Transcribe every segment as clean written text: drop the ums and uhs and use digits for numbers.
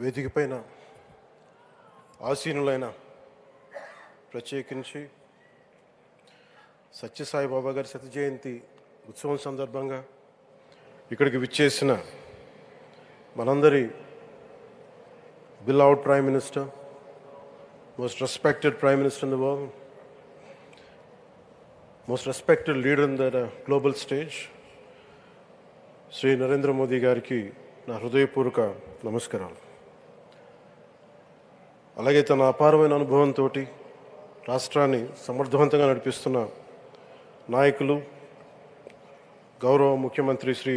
వేదిక పైన ఆసీనులైన ప్రత్యేకించి సత్యసాయిబాబా గారి శత జయంతి ఉత్సవం సందర్భంగా ఇక్కడికి విచ్చేసిన మనందరి beloved Prime Minister, most respected Prime Minister in the world, most respected leader in the global stage, Shri Narendra Modi గారికి నా హృదయపూర్వక నమస్కారాలు. అలాగే తన అపారమైన అనుభవంతో రాష్ట్రాన్ని సమర్థవంతంగా నడిపిస్తున్న నాయకులు గౌరవ ముఖ్యమంత్రి శ్రీ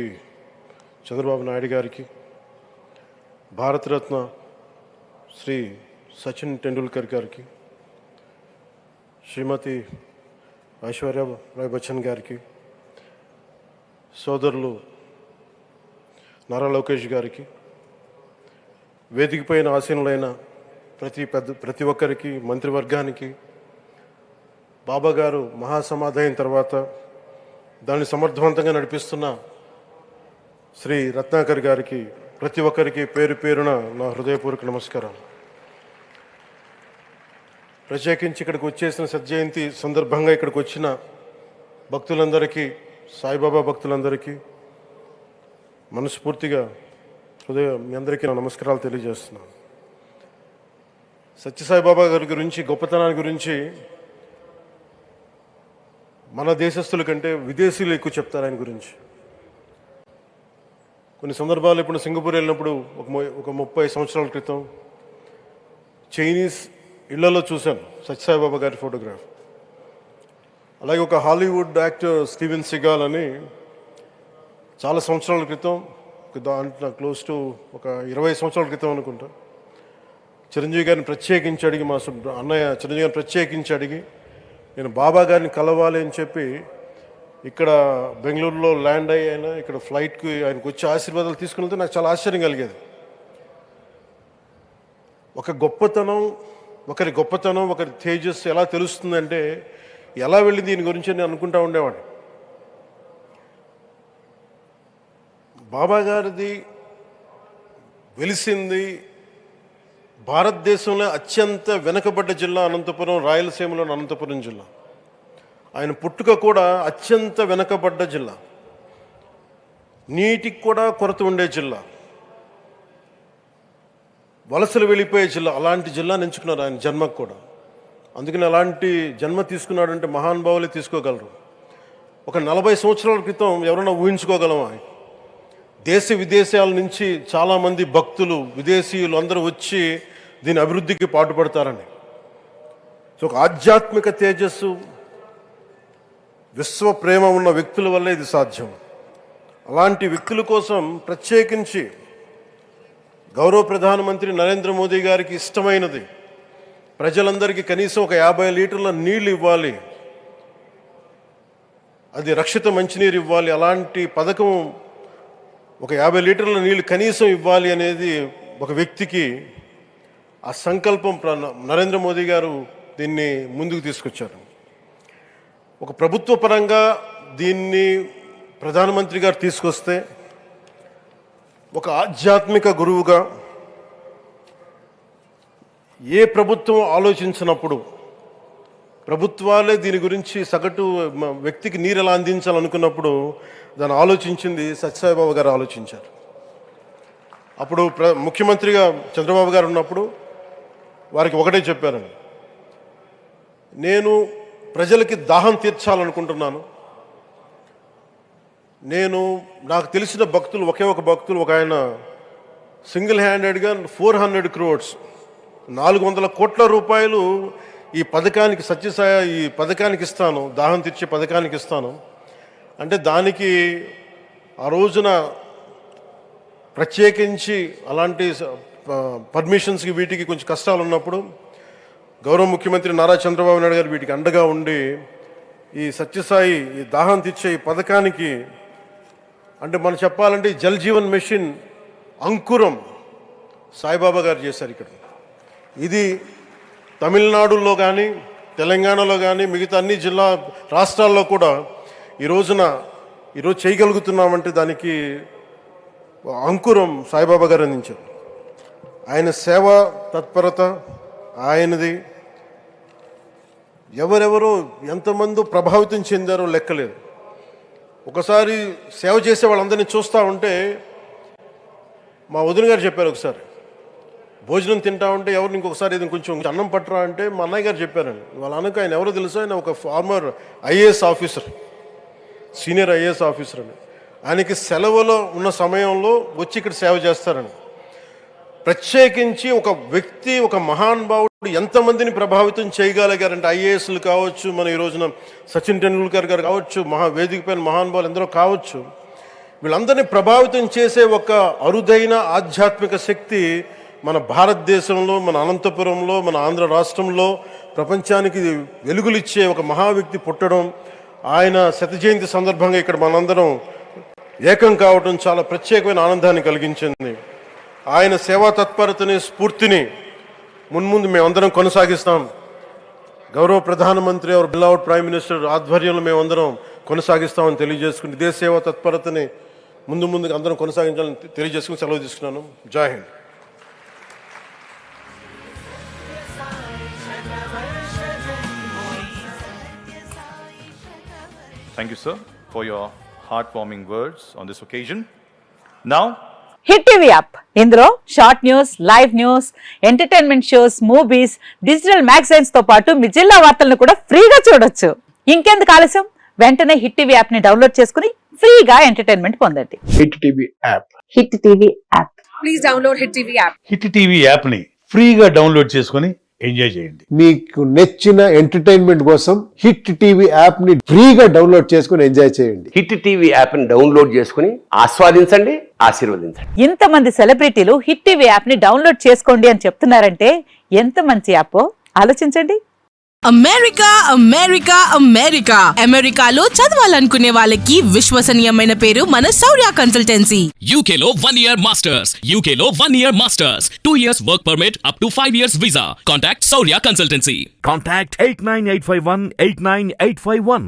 చంద్రబాబు నాయుడు గారికి, భారతరత్న శ్రీ సచిన్ టెండూల్కర్ గారికి, శ్రీమతి ఐశ్వర్య రాయ్ బచ్చన్ గారికి, సోదరులు నారా లోకేష్ గారికి, వేదికపైన ఆసీనులైన ప్రతి ఒక్కరికి, మంత్రివర్గానికి, బాబా గారు మహాసమాధి అయిన తర్వాత దాన్ని సమర్థవంతంగా నడిపిస్తున్న శ్రీ రత్నాకర్ గారికి, ప్రతి ఒక్కరికి పేరు పేరున నా హృదయపూర్వక నమస్కారం. ప్రత్యేకించి ఇక్కడికి వచ్చేసిన సత్యజయంతి సందర్భంగా ఇక్కడికి వచ్చిన భక్తులందరికీ, సాయిబాబా భక్తులందరికీ మనస్ఫూర్తిగా మీ అందరికీ నా నమస్కారాలు తెలియజేస్తున్నాను. సత్యసాయిబాబా గారి గురించి, గొప్పతనాన్ని గురించి మన దేశస్తుల కంటే విదేశీయులు ఎక్కువ చెప్తారు ఆయన గురించి. కొన్ని సందర్భాలు ఇప్పుడు సింగపూర్ వెళ్ళినప్పుడు ఒక 30 సంవత్సరాల క్రితం చైనీస్ ఇళ్లలో చూశాను సత్యసాయిబాబా గారి ఫోటోగ్రాఫ్. అలాగే ఒక హాలీవుడ్ యాక్టర్ స్టీవెన్ సిగాల్ అని చాలా సంవత్సరాల క్రితం, దాంట్లో క్లోజ్ టు ఒక 20 సంవత్సరాల క్రితం అనుకుంటా, చిరంజీవి గారిని ప్రత్యేకించి అడిగి, మా అన్నయ్య చిరంజీవి గారిని ప్రత్యేకించి అడిగి నేను బాబా గారిని కలవాలి అని చెప్పి ఇక్కడ బెంగళూరులో ల్యాండ్ అయ్యాను. ఇక్కడ ఫ్లైట్కి ఆయనకు వచ్చి ఆశీర్వాదాలు తీసుకుని నాకు చాలా ఆశ్చర్యం కలిగేది. ఒకరి గొప్పతనం, ఒకరి తేజస్సు ఎలా తెలుస్తుందంటే ఎలా వెళ్ళింది దీని గురించి నేను అనుకుంటా ఉండేవాడిని. బాబా గారిది వెలిసింది భారతదేశంలో అత్యంత వెనుకబడ్డ జిల్లా అనంతపురం, రాయలసీమలోని అనంతపురం జిల్లా. ఆయన పుట్టుక కూడా అత్యంత వెనుకబడ్డ జిల్లా, నీటికి కూడా కొరత ఉండే జిల్లా, వలసలు వెళ్ళిపోయే జిల్లా. అలాంటి జిల్లాని ఎంచుకున్నారు ఆయన జన్మకు కూడా. అందుకని అలాంటి జన్మ తీసుకున్నాడంటే మహానుభావులే తీసుకోగలరు. ఒక 40 సంవత్సరాల క్రితం ఎవరైనా ఊహించుకోగలమా? దేశ విదేశాల నుంచి చాలామంది భక్తులు, విదేశీయులు అందరూ వచ్చి దీని అభివృద్ధికి పాటుపడతారని. సో ఒక ఆధ్యాత్మిక తేజస్సు, విశ్వ ప్రేమ ఉన్న వ్యక్తుల వల్లే ఇది సాధ్యం. అలాంటి వ్యక్తుల కోసం ప్రత్యేకించి గౌరవ ప్రధానమంత్రి నరేంద్ర మోదీ గారికి ఇష్టమైనది ప్రజలందరికీ కనీసం ఒక 50 లీటర్ల నీళ్ళు ఇవ్వాలి, అది రక్షిత మంచినీరు ఇవ్వాలి. అలాంటి పథకం, ఒక 50 లీటర్ల నీళ్ళు కనీసం ఇవ్వాలి అనేది ఒక వ్యక్తికి ఆ సంకల్పం నరేంద్ర మోదీ గారు దీన్ని ముందుకు తీసుకొచ్చారు. ఒక ప్రభుత్వ పరంగా దీన్ని ప్రధానమంత్రి గారు తీసుకొస్తే, ఒక ఆధ్యాత్మిక గురువుగా ఏ ప్రభుత్వం ఆలోచించినప్పుడు, ప్రభుత్వాలే దీని గురించి సగటు వ్యక్తికి నీరు ఎలా అందించాలనుకున్నప్పుడు దాన్ని ఆలోచించింది సత్యసాయిబాబా గారు ఆలోచించారు. అప్పుడు ముఖ్యమంత్రిగా చంద్రబాబు గారు ఉన్నప్పుడు వారికి ఒకటే చెప్పారండి, నేను ప్రజలకి దాహం తీర్చాలనుకుంటున్నాను. నాకు తెలిసిన భక్తులు, ఒక భక్తులు, ఒక ఆయన సింగిల్ హ్యాండెడ్గా 400 crores 400 కోట్ల రూపాయలు ఈ పథకానికి, ఈ పథకానికి ఇస్తాను, దాహం తీర్చే పథకానికి ఇస్తాను అంటే, దానికి ఆ రోజున ప్రత్యేకించి అలాంటి పర్మిషన్స్కి వీటికి కొంచెం కష్టాలు ఉన్నప్పుడు గౌరవ ముఖ్యమంత్రి నారా చంద్రబాబు నాయుడు గారు వీటికి అండగా ఉండి ఈ సత్యసాయి, ఈ దాహం తీర్చే ఈ పథకానికి, అంటే మనం చెప్పాలంటే జల్ జీవన్ మిషన్ అంకురం సాయిబాబా గారు చేశారు ఇక్కడ. ఇది తమిళనాడులో కానీ, తెలంగాణలో కానీ, మిగతా అన్ని రాష్ట్రాల్లో కూడా ఈరోజు చేయగలుగుతున్నామంటే దానికి అంకురం సాయిబాబా గారు అందించారు. ఆయన సేవా తత్పరత ఆయనది. ఎవరెవరో ఎంతమంది ప్రభావితం చెందారో లెక్కలేదు. ఒకసారి సేవ చేసే వాళ్ళందరినీ చూస్తూ ఉంటే మా వదిన గారు చెప్పారు, ఒకసారి భోజనం తింటా ఉంటే ఎవరిని ఇంకొకసారి ఇది కొంచెం అన్నం పట్టరా అంటే మా అన్నయ్య గారు చెప్పారండి. వాళ్ళ అన్నకు ఆయన ఎవరో తెలుసు, ఆయన ఒక farmer IAS officer, senior IAS officer అని. ఆయనకి సెలవులో ఉన్న సమయంలో వచ్చి ఇక్కడ సేవ చేస్తారని. ప్రత్యేకించి ఒక వ్యక్తి, ఒక మహానుభావుడు ఎంతమందిని ప్రభావితం చేయగలిగారంటే, ఐఏఎస్లు కావచ్చు, మన ఈ రోజున సచిన్ టెండూల్కర్ గారు కావచ్చు, వేదిక పైన మహానుభావులు ఎందరో కావచ్చు, వీళ్ళందరినీ ప్రభావితం చేసే ఒక అరుదైన ఆధ్యాత్మిక శక్తి మన భారతదేశంలో, మన అనంతపురంలో, మన ఆంధ్ర రాష్ట్రంలో ప్రపంచానికి వెలుగులిచ్చే ఒక మహా వ్యక్తి పుట్టడం, ఆయన శత జయంతి సందర్భంగా ఇక్కడ మనందరం ఏకం కావడం చాలా ప్రత్యేకమైన ఆనందాన్ని కలిగించింది. ఆయన సేవా తత్పరతని, స్ఫూర్తిని మున్ముందు మేమందరం కొనసాగిస్తాం. గౌరవ ప్రధానమంత్రి అవర్ బిలౌడ్ ప్రైమ్ మినిస్టర్ ఆధ్వర్యంలో మేమందరం కొనసాగిస్తామని తెలియజేసుకుని, ఇదే సేవా తత్పరతని ముందుకు అందరం కొనసాగించాలని తెలియజేసుకుని సెలవు తీసుకున్నాను. జై Hind. Thank you, sir, for your heartwarming words on this occasion. Now, Hit TV app, ఇందులో short news, live news, entertainment shows, movies, digital magazines తో పాటు మీ జిల్లా వార్తలను కూడా ఫ్రీగా చూడొచ్చు. ఇంకెందుకు ఆలస్యం, వెంటనే హిట్ టీవీ యాప్ ని డౌన్లోడ్ చేసుకుని ఫ్రీగా ఎంటర్టైన్మెంట్ పొందండి. Hit TV app. Hit TV app. Please download hit TV app. Hit TV యాప్ని ఫ్రీగా డౌన్లోడ్ చేసుకొని ఎంజాయ్ చేయండి. మీకు నచ్చిన ఎంటర్టైన్మెంట్ కోసం హిట్ టీవీ యాప్ ని ఫ్రీగా డౌన్లోడ్ చేసుకుని ఎంజాయ్ చేయండి. హిట్ టీవీ యాప్ ని డౌన్లోడ్ చేసుకుని ఆస్వాదించండి, ఆశీర్వదించండి. ఇంతమంది సెలబ్రిటీలు హిట్ టీవీ యాప్ ని డౌన్లోడ్ చేసుకోండి అని చెప్తున్నారంటే ఎంత మంచి యాప్ ఆలోచించండి. అమెరికా అమెరికా అమెరికా అమెరికాలో చదవాలనుకునే వాళ్ళకి విశ్వసనీయమైన పేరు మన శౌర్య కన్సల్టెన్సీ. UK లో 1 year masters, UK లో 1 year masters, 2 years work permit up to 5 years visa. Contact Saurya Consultancy. Contact 89851 89851.